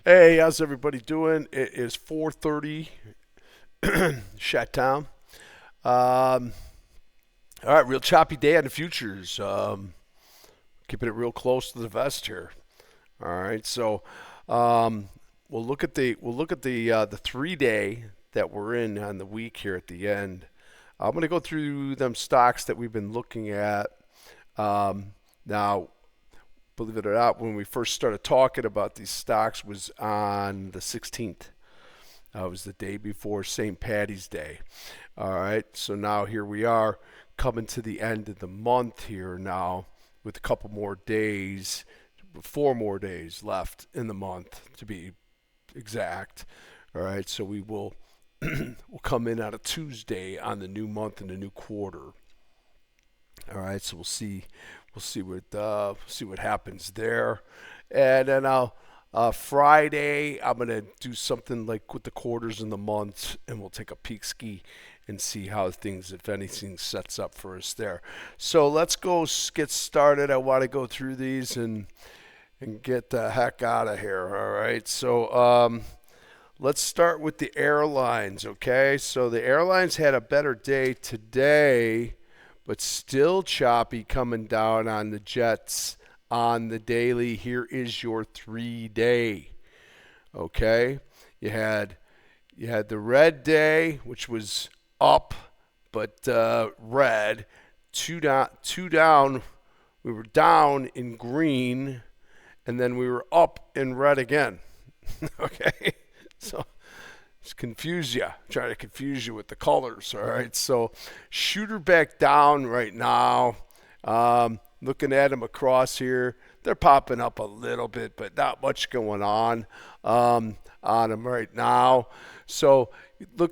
Hey, how's everybody doing? It is 4:30, Chattown. Um, all right, real choppy day on the futures. Keeping it real close to the vest here. All right, so um, we'll look at the 3 day that we're in on the week here at the end. I'm going to go through them stocks that we've been looking at. Now, believe it or not, when we first started talking about these stocks was on the 16th. It was the day before St. Patty's Day. All right, so now here we are coming to the end of the month here now with a couple more days, 4 more days left in the month to be exact. All right, so we will we'll come in on a Tuesday on the new month and the new quarter. All right, so we'll see what happens there, and then I'll Friday I'm gonna do something like with the quarters and the months, and we'll take a peek ski and see how things, if anything, sets up for us there. So let's go get started. I want to go through these and get the heck out of here. All right, so let's start with the airlines. Okay, so the airlines had a better day today but still choppy coming down on the Jets on the daily. Here is your 3 day. Okay, you had you had the red day, which was up, but red. Two down. We were down in green, and then we were up in red again. Okay, so just confuse you, trying to confuse you with the colors. All right, so shooter back down right now. Looking at them across here, they're popping up a little bit, but not much going on them right now. So we're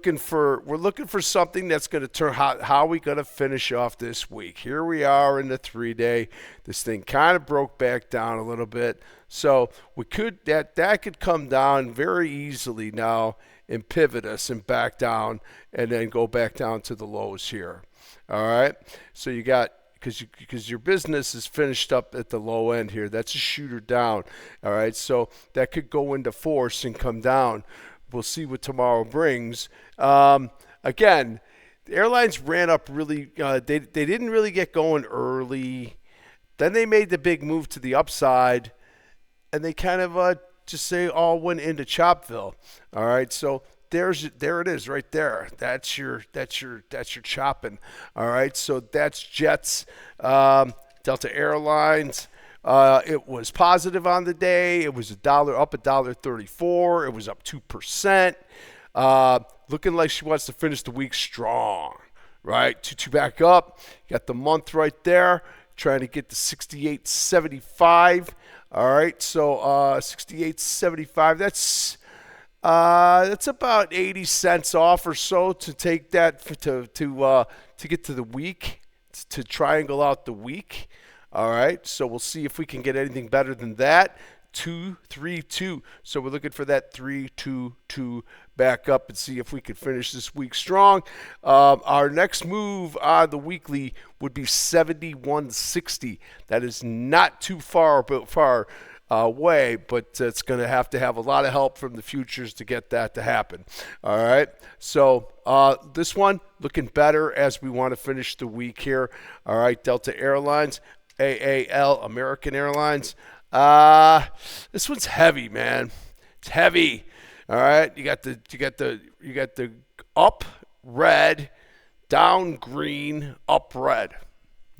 looking for something that's going to turn. How are we going to finish off this week? Here we are in the 3 day. This thing kind of broke back down a little bit, so we could that could come down very easily now and pivot us and back down and then go back down to the lows here. All right. So you got because your business is finished up at the low end here. That's a shooter down. All right. So that could go into force and come down. We'll see what tomorrow brings. Again, the airlines ran up really. They didn't really get going early. Then they made the big move to the upside, and they kind of just say all went into Chopville. All right, so there it is right there. That's your chopping. All right, so that's Jets, Delta Airlines. It was positive on the day. It was $1 up $1.34. It was up 2%. Looking like she wants to finish the week strong. Right, two back up. Got the month right there. Trying to get to 68.75. All right, so 68.75. That's about 80 cents off or so to take that to get to the week, to triangle out the week. All right, so we'll see if we can get anything better than that. 232. So we're looking for that 322 back up and see if we can finish this week strong. Our next move on the weekly would be 7160. That is not too far away, but it's going to have a lot of help from the futures to get that to happen. All right. So this one looking better as we want to finish the week here. All right. Delta Airlines, AAL, American Airlines. This one's heavy, man. It's heavy. All right, you got the up red, down green, up red.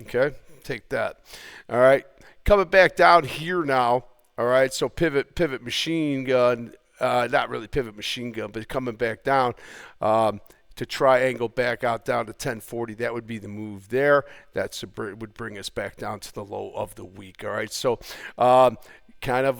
Okay, take that. All right, coming back down here now. All right, so pivot machine gun. Not really pivot machine gun, but coming back down. To triangle back out down to 1040. That would be the move there. Would bring us back down to the low of the week. All right, so kind of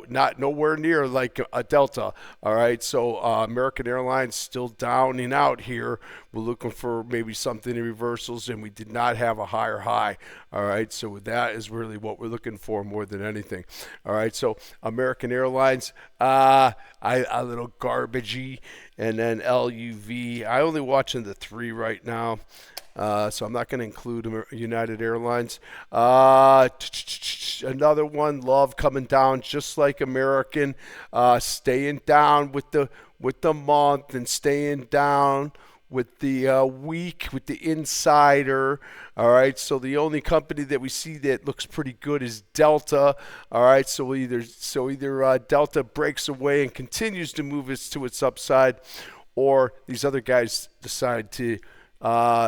not nowhere near like a Delta. All right, so American Airlines still down and out here. We're looking for maybe something in reversals, and we did not have a higher high. All right, so that is really what we're looking for more than anything. All right, so American Airlines, a little garbagey, and then LUV. I only watching the 3 right now. So I'm not going to include United Airlines. Another one, Love coming down just like American, staying down with the month and staying down with the week with the insider. All right, so the only company that we see that looks pretty good is Delta. All right, so either Delta breaks away and continues to move to its upside, or these other guys decide to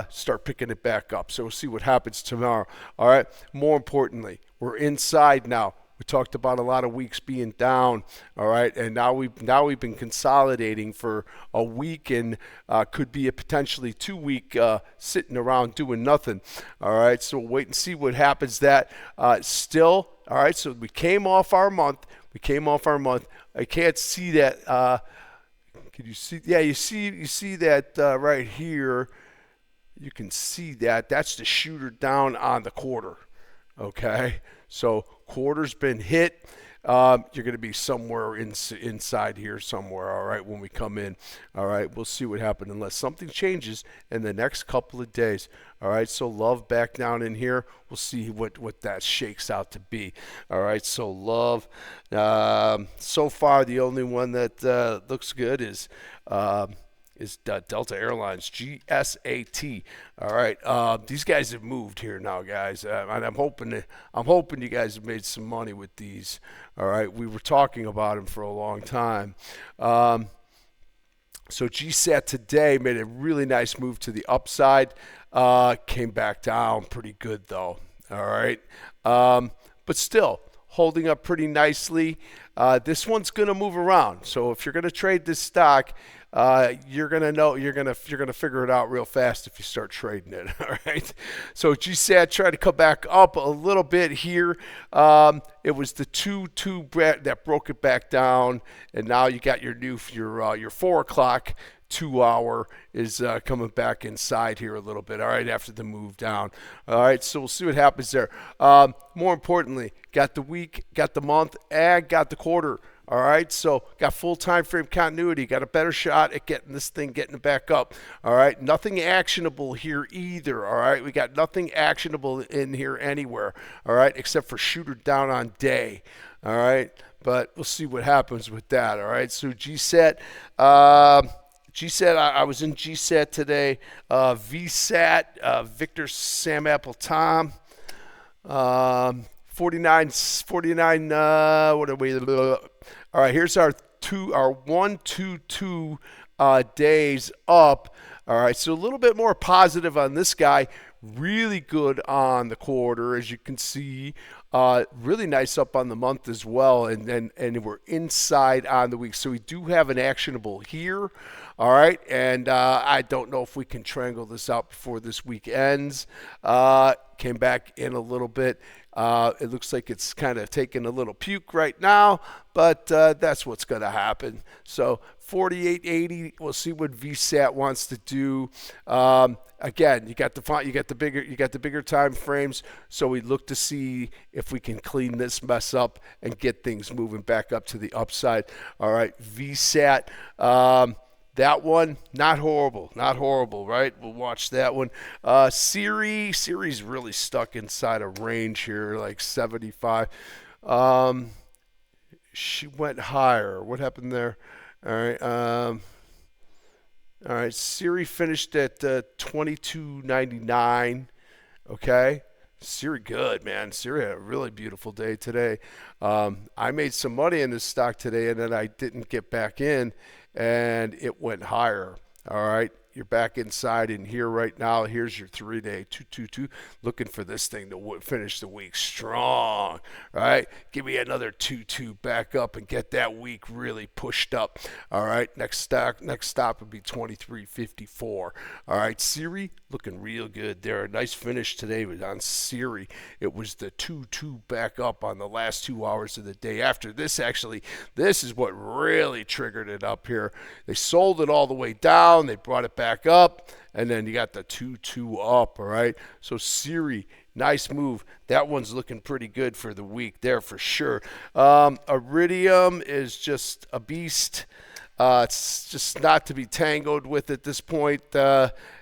start picking it back up. So we'll see what happens tomorrow. All right, more importantly, we're inside now. We talked about a lot of weeks being down, all right, and now we've been consolidating for a week and could be a potentially 2-week sitting around doing nothing, all right. So we'll wait and see what happens. That still, all right. So we came off our month. I can't see that. Can you see? Yeah, you see that right here. You can see that. That's the shooter down on the quarter. Okay, so quarter's been hit. You're going to be somewhere inside here somewhere, all right, when we come in. All right, we'll see what happens unless something changes in the next couple of days. All right, so Love back down in here. We'll see what that shakes out to be. All right, so Love, so far the only one that looks good is Delta Airlines, GSAT. All right, these guys have moved here now, guys, and I'm hoping you guys have made some money with these. All right, we were talking about them for a long time. So GSAT today made a really nice move to the upside. Came back down pretty good though. All right, but still holding up pretty nicely. This one's going to move around. So if you're going to trade this stock, you're gonna figure it out real fast if you start trading it. All right. So GSAT tried to come back up a little bit here. It was the 2-2 that broke it back down, and now you got your 4 o'clock 2-hour is coming back inside here a little bit. All right, after the move down. All right, so we'll see what happens there. More importantly, got the week, got the month, and got the quarter. All right, so got full time frame continuity, got a better shot at getting it back up. All right, nothing actionable here either. All right, we got nothing actionable in here anywhere. All right, except for shooter down on day. All right, but we'll see what happens with that. All right, so GSAT. GSAT, I was in GSAT today. VSAT, Victor Sam Apple Tom. 49, what are we? All right, here's our 1, 2, 2 days up. All right, so a little bit more positive on this guy. Really good on the quarter, as you can see. Really nice up on the month as well, and we're inside on the week. So we do have an actionable here. All right, and I don't know if we can triangle this out before this week ends. Came back in a little bit. It looks like it's kind of taking a little puke right now, but that's what's going to happen. So 48.80. We'll see what VSAT wants to do. Again, you got the bigger time frames. So we look to see if we can clean this mess up and get things moving back up to the upside. All right, VSAT. That one, not horrible, right? We'll watch that one. Siri's really stuck inside a range here, like 75. She went higher. What happened there? All right. Siri finished at 22.99. Okay. Siri good, man. Siri had a really beautiful day today. I made some money in this stock today, and then I didn't get back in, and it went higher. All right, you're back inside in here right now. Here's your 3-day 222. Looking for this thing to finish the week strong. All right, give me another 2-2 back up and get that week really pushed up. All right, next stop would be 23.54. All right, Siri looking real good there. A nice finish today was on Siri. It was the 2-2 back up on the last 2 hours of the day. After this, actually, this is what really triggered it up here. They sold it all the way down. They brought it back up, and then you got the 2-2 up. All right, so Siri, nice move. That one's looking pretty good for the week there for sure. Iridium is just a beast. It's just not to be tangled with at this point.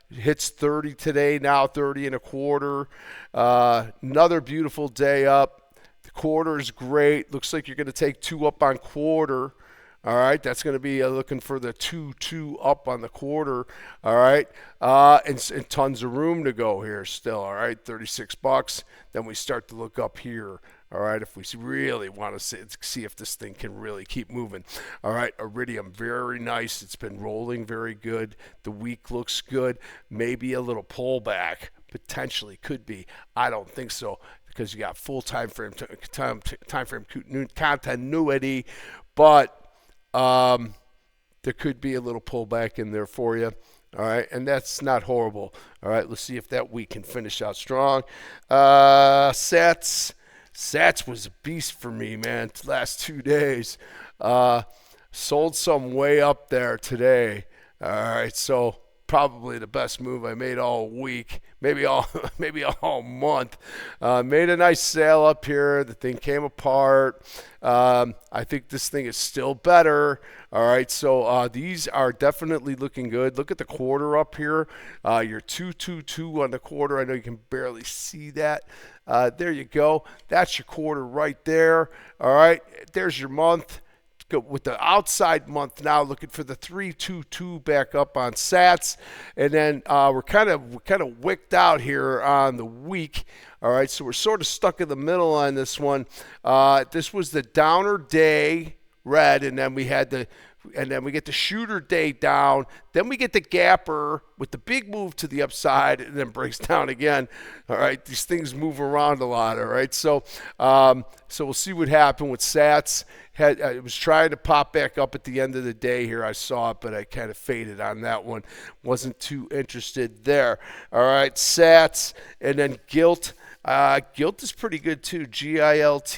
hits 30 today, now 30 and a quarter. Another beautiful day up. The quarter is great. Looks like you're going to take 2 up on quarter. All right, that's going to be looking for the 2 up on the quarter. All right, and tons of room to go here still. All right, 36 bucks. Then we start to look up here. All right, if we really want to see if this thing can really keep moving. All right, Iridium, very nice. It's been rolling very good. The week looks good. Maybe a little pullback, potentially could be. I don't think so because you got full time frame continuity, but there could be a little pullback in there for you. All right, and that's not horrible. All right, let's see if that week can finish out strong. Sats was a beast for me, man. Last 2 days, sold some way up there today. All right, so probably the best move I made all week, maybe all month. Made a nice sale up here. The thing came apart. I think this thing is still better. All right, so these are definitely looking good. Look at the quarter up here. You're 222 on the quarter. I know you can barely see that. There you go. That's your quarter right there. All right, there's your month. Go with the outside month now, looking for the 322 back up on Sats, and then we're kind of wicked out here on the week. All right, so we're sort of stuck in the middle on this one. This was the downer day, red, and then we get the shooter day down. Then we get the gapper with the big move to the upside, and then breaks down again. All right, these things move around a lot. All right, so we'll see what happened with Sats. It was trying to pop back up at the end of the day here. I saw it, but I kind of faded on that one. Wasn't too interested there. All right, Sats, and then Gilt. Gilt is pretty good too. GILT.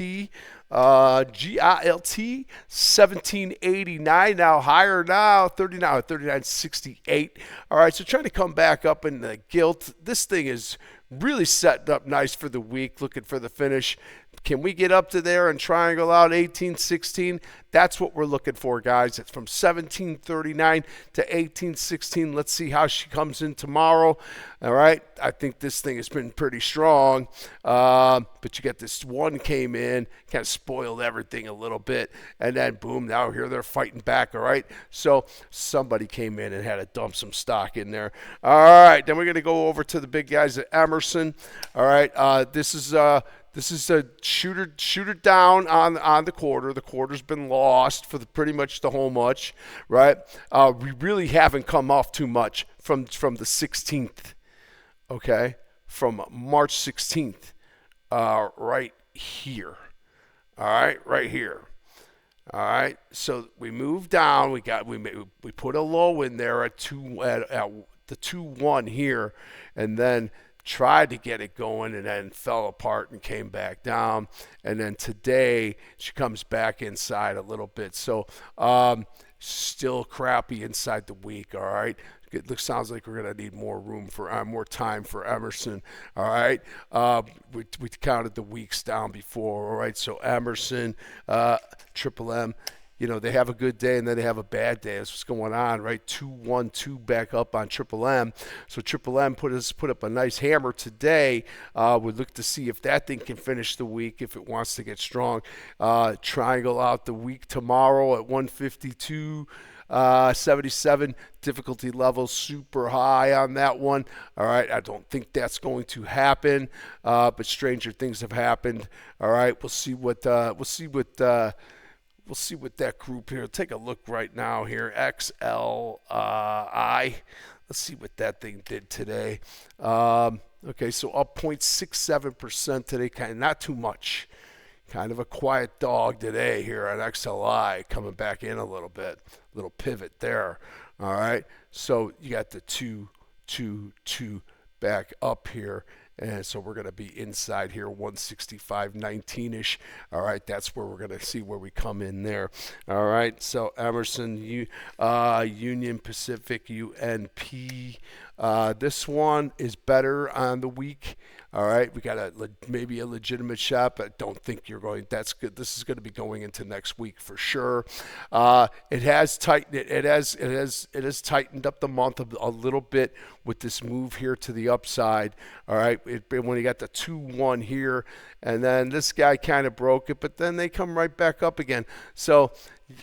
GILT 1789 now, higher now, 39.68. All right, so trying to come back up in the Gilt. This thing is really setting up nice for the week, looking for the finish. Can we get up to there and triangle out 1816? That's what we're looking for, guys. It's from 1739 to 1816. Let's see how she comes in tomorrow. All right. I think this thing has been pretty strong. But you got this one came in, kind of spoiled everything a little bit. And then, boom, now here they're fighting back. All right. So somebody came in and had to dump some stock in there. All right. Then we're going to go over to the big guys at Emerson. All right. This is a shooter down on the quarter. The quarter's been lost for pretty much the whole much, right? We really haven't come off too much from the 16th, okay? From March 16th, right here. All right here. All right. So we moved down. We put a low in there at the 2-1 here, and then tried to get it going and then fell apart and came back down. And then today she comes back inside a little bit. So still crappy inside the week. All right. It sounds like we're going to need more time for Emerson. All right. We counted the weeks down before. All right. So Emerson, Triple M. You know, they have a good day and then they have a bad day. That's what's going on, right? 2-1-2 back up on Triple M. So Triple M put up a nice hammer today. We look to see if that thing can finish the week, if it wants to get strong. Triangle out the week tomorrow at 152. 77 difficulty level, super high on that one. All right, I don't think that's going to happen, but stranger things have happened. All right, we'll see what that group here. Take a look right now here. XLI. Let's see what that thing did today. Okay, so up 0.67% today. Kind of not too much. Kind of a quiet dog today here on XLI, coming back in a little bit. Little pivot there. All right. So you got the 2 back up here. And so we're going to be inside here, 165.19-ish. All right, that's where we're going to see where we come in there. All right, so Emerson, Union Pacific, UNP. This one is better on the week. All right, we got maybe a legitimate shot, but don't think you're going. That's good. This is going to be going into next week for sure. It has tightened. It has tightened up the month a little bit with this move here to the upside. All right, when you got the 2-1 here, and then this guy kind of broke it, but then they come right back up again. So.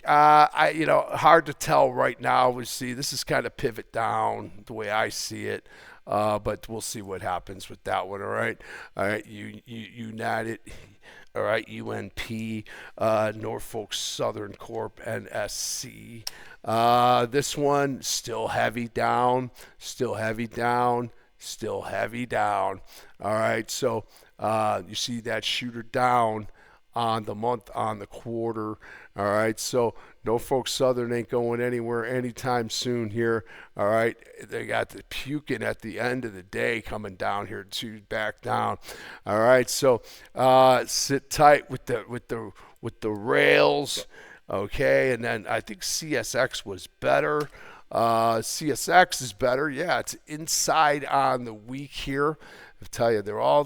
Hard to tell right now. We see this is kind of pivot down the way I see it, but we'll see what happens with that one. All right, United, all right, UNP, Norfolk Southern Corp, NSC. This one still heavy down, still heavy down, still heavy down. All right, so you see that shooter down on the month, on the quarter. All right, so Norfolk Southern ain't going anywhere anytime soon here. All right, they got the puking at the end of the day coming down here to back down. All right, so sit tight with the rails. Okay, and then I think CSX was better. CSX is better. Yeah, it's inside on the week here. I tell you, they're all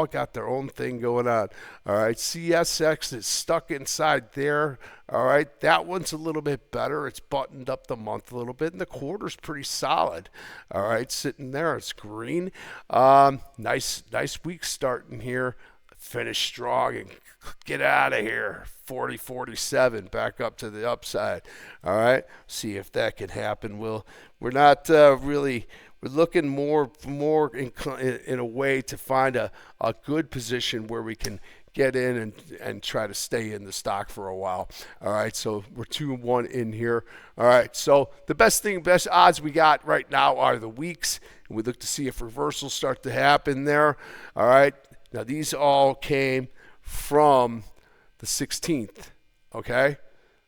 got their own thing going on. All right, CSX is stuck inside there. All right, that one's a little bit better. It's buttoned up the month a little bit, and the quarter's pretty solid. All right, sitting there, it's green. Nice week starting here. Finish strong and get out of here. 40-47 back up to the upside. All right, see if that can happen. We're not really. We're looking more in a way to find a good position where we can get in and try to stay in the stock for a while. All right, so we're 2-1 in here. All right, so the best odds we got right now are the weeks. And we look to see if reversals start to happen there. All right, now these all came from the 16th, okay?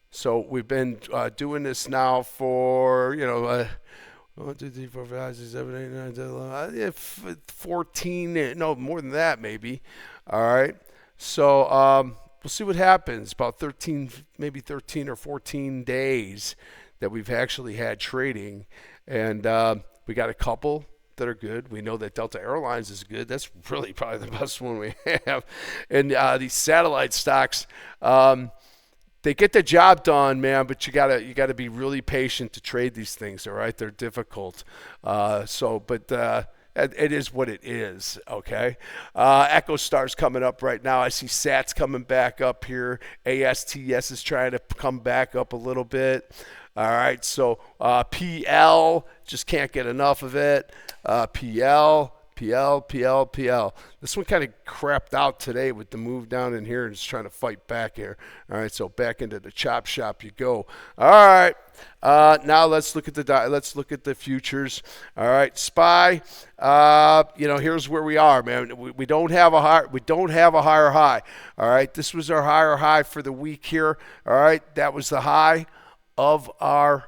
So we've been doing this now for, 1, 2, 3, 4, 5, 6, 7, 8, 9, 10, 11, 14, no, more than that maybe. All right. So we'll see what happens. About 13, maybe 13 or 14 days that we've actually had trading. And we got a couple that are good. We know that Delta Airlines is good. That's really probably the best one we have. And these satellite stocks, they get the job done, man, but you gotta be really patient to trade these things. All right, they're difficult. It is what it is. Okay, EchoStar's coming up right now. I see SAT's coming back up here. ASTS is trying to come back up a little bit. All right, so PL just can't get enough of it. PL. This one kind of crapped out today with the move down in here and just trying to fight back here. All right, so back into the chop shop you go. All right, now let's look at the futures. All right, SPY. Here's where we are, man. We don't have a higher high. All right, this was our higher high for the week here. All right, that was the high of our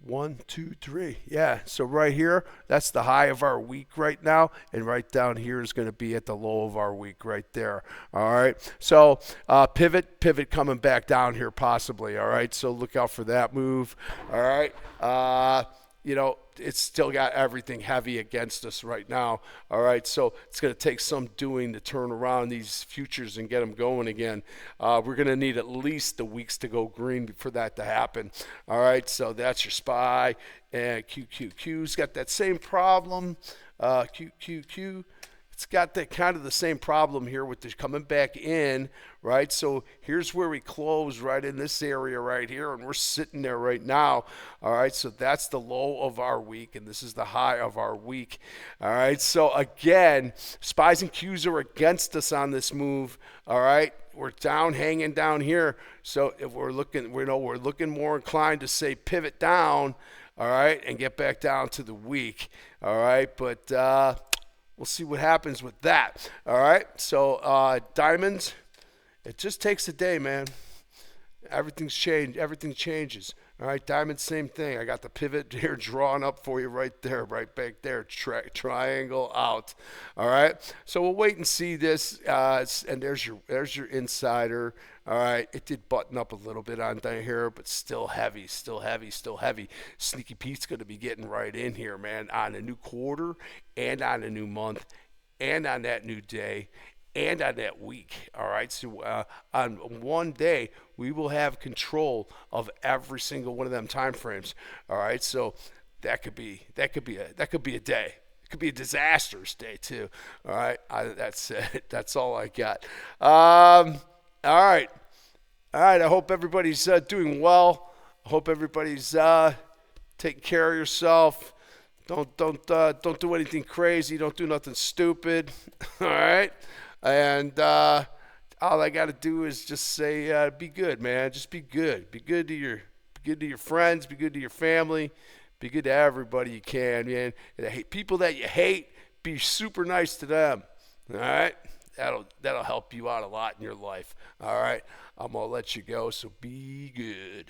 1, 2, 3. Yeah, so right here, that's the high of our week right now, and right down here is going to be at the low of our week right there. All right, so pivot coming back down here possibly. All right, so look out for that move. All right, it's still got everything heavy against us right now. All right, so it's going to take some doing to turn around these futures and get them going again. We're going to need at least the weeks to go green for that to happen. All right, so that's your SPY. And QQQ's got that same problem. QQQ. It's got that kind of the same problem here with this coming back in, right? So here's where we close right in this area right here, and we're sitting there right now. All right, so that's the low of our week, and this is the high of our week. All right, so again, SPYs and Qs are against us on this move. All right, we're hanging down here. So if we're looking more inclined to say pivot down, all right, and get back down to the week. All right, but we'll see what happens with that. All right. So diamonds, it just takes a day, man. Everything's changed. Everything changes. All right. Diamonds, same thing. I got the pivot here drawn up for you right there, right back there. Triangle out. All right. So we'll wait and see this. And there's your insider. All right, it did button up a little bit on down here, but still heavy. Sneaky Pete's going to be getting right in here, man, on a new quarter and on a new month and on that new day and on that week. All right. So on one day, we will have control of every single one of them time frames. All right. So that could be a day. It could be a disastrous day too. All right. That's it. That's all I got. All right. All right. I hope everybody's doing well. I hope everybody's taking care of yourself. Don't do anything crazy. Don't do nothing stupid. All right. And all I got to do is just say, be good, man. Just be good. Be good to your friends. Be good to your family. Be good to everybody you can, man. And people that you hate, be super nice to them. All right. That'll help you out a lot in your life. All right. I'm gonna let you go. So be good.